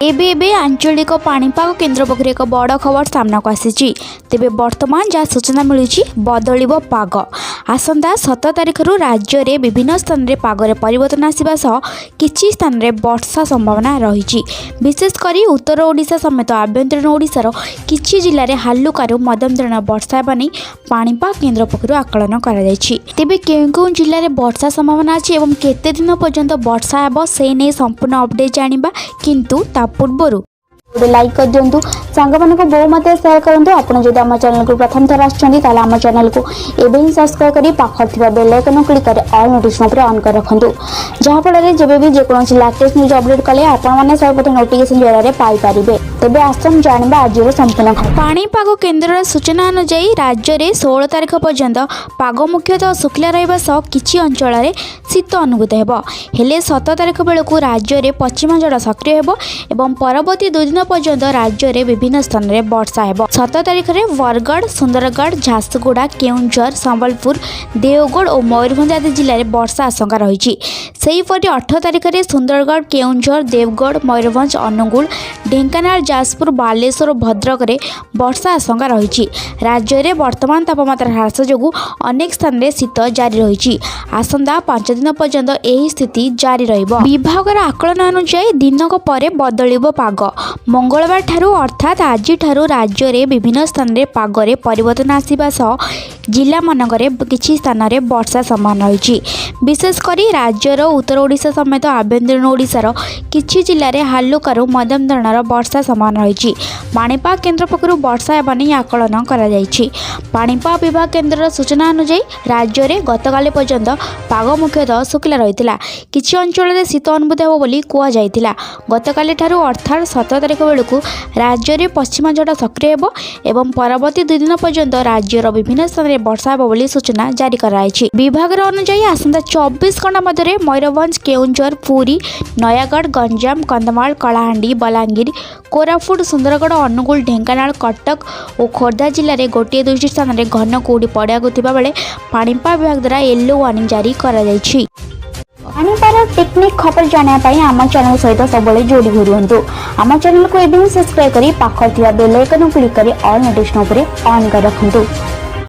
एबे आंचलिक पाणीपाग केन्द्र पक्ष एक बड़ खबर सामना को आसी। तेबे वर्तमान जहाँ सूचना मिलूची बदलिबो पाग। आसंता 7 तारिख राज्य में विभिन्न स्थान में पागरे परिवर्तन आसवा सह किछि स्थान में वर्षा संभावना रही। विशेषकर उत्तर ओडिशा समेत आभ्यंतरीण ओडिशार किछि जिले में हालुकारु मध्यम धरण वर्षा नहीं पाणीपाग केन्द्र पक्ष आकलन कराଯାଇଛି। तेबे केउं जिले में वर्षा संभावना अछि एवं केते दिन पर्यंत वर्षा हेबो से नहीं संपूर्ण अपडेट जानिबा। किंतु ता पूर्व लाइक कर दिंतु सांग मान को बहु मत सेयार करूँ। आपड़ जब आम चैनल को प्रथम थर आम चैनल को एवं सब्सक्राइब कर पाखे बेल आइकन क्लिक कर ऑल नोटिफिकेशन ऑन कर रखुँ जहाँफल जब भी जेकोसी लेटेस्ट न्यूज अपडेट कले आपने सर्वप्रथम नोटिफिकेशन जरिए पाइपर। तेज आसम जाना आज संपूर्ण पाणीपाग केन्द्र सूचना अनुसार राज्य में 16 तारिख पर्यंत पाग मुख्यतः शुखला रहा किछि अंचल में शीत अनुभूत हेले 7 तारिख बेलू राज्य में पश्चिम झड़ सक्रिय एवं परवर्ती 2 दिन पर्यंत राज्य में विभिन्न स्थान में वर्षा हेबो। 7 तारिख में बरगढ़, सुंदरगढ़, झारसुगुड़ा, केउंझर, संबलपुर, देवगढ़ और मयूरभंज आदि जिले में वर्षा आशंका रही। सेहीपरि 8 तारिख में सुंदरगढ़, केउंझर, देवगढ़, मयूरभंज, अनुगुल, ढेंकानाल, जाजपुर, बालेश्वर और भद्रक में वर्षा आशंका रही। राज्य में वर्तमान तापमात्रा ह्रास जो अनेक स्थान में शीत जारी रही। आसंता 5 दिन पर्यंत यही स्थिति जारी रहिबो। विभागर आकलन अनुसार दिनक पर बदलिबो पाग। मंगलवार ठारू अर्थात आज ठारू राज्य में विभिन्न स्थान में पागरे परिवर्तन आसवा सह जिला मानकरे किछि स्थान में वर्षा संभावना रही। विशेषकर राज्यर उत्तर ओडिशा समेत आभ्यंतरीण ओडिशार किछि जिले में हालुकारु मध्यम धरणर वर्षा संभावना रही। पाणीपाग केन्द्र पक्षर वर्षा हेबा नहीं आकलन कराଯାଇଛି। पाणीपाग विभाग केन्द्र सूचना अनुसार राज्य में गतकाली पर्यंत पाग मुख्यतः शुखला रही। किछि अंचल में शीत अनुभूत हेबो बोली कुहाଯାଇଥିଲା। गतकाली ठारू अर्थात 7 तारिख बेलू राज्य में पश्चिम झड़ सक्रिय हेबो एवं परवर्ती 2 दिन पर्यंत राज्यर विभिन्न स्थान में वर्षा हेबो बोली सूचना जारी कराଯାଇଛି। विभागर अनुसार आसंता 24 घंटा मध्य मयूरभंज, केउंझर, पुरी, नयागढ़, गंजाम, कंधमाल, कलाहांडी, बलांगीर, कोरापुट, सुंदरगढ़, अनुगुल, ढेंकानाल, कटक और खोर्धा जिले में गोटे 2 स्थान में घन कुहुड़ी पड़ा बेले पाणीपाग विभाग द्वारा येलो वार्निंग जारी कराଯାଇଛି। पाणीपाग टेक्निक खबर जानापी आम चैनल सहित सब जोड़ी रुहतु। आम चैनल को एवं सब्सक्राइब कर पाखर बेल आइकन क्लिक कर ऑल नोटिफिकेशन ऑन कर रखुँ।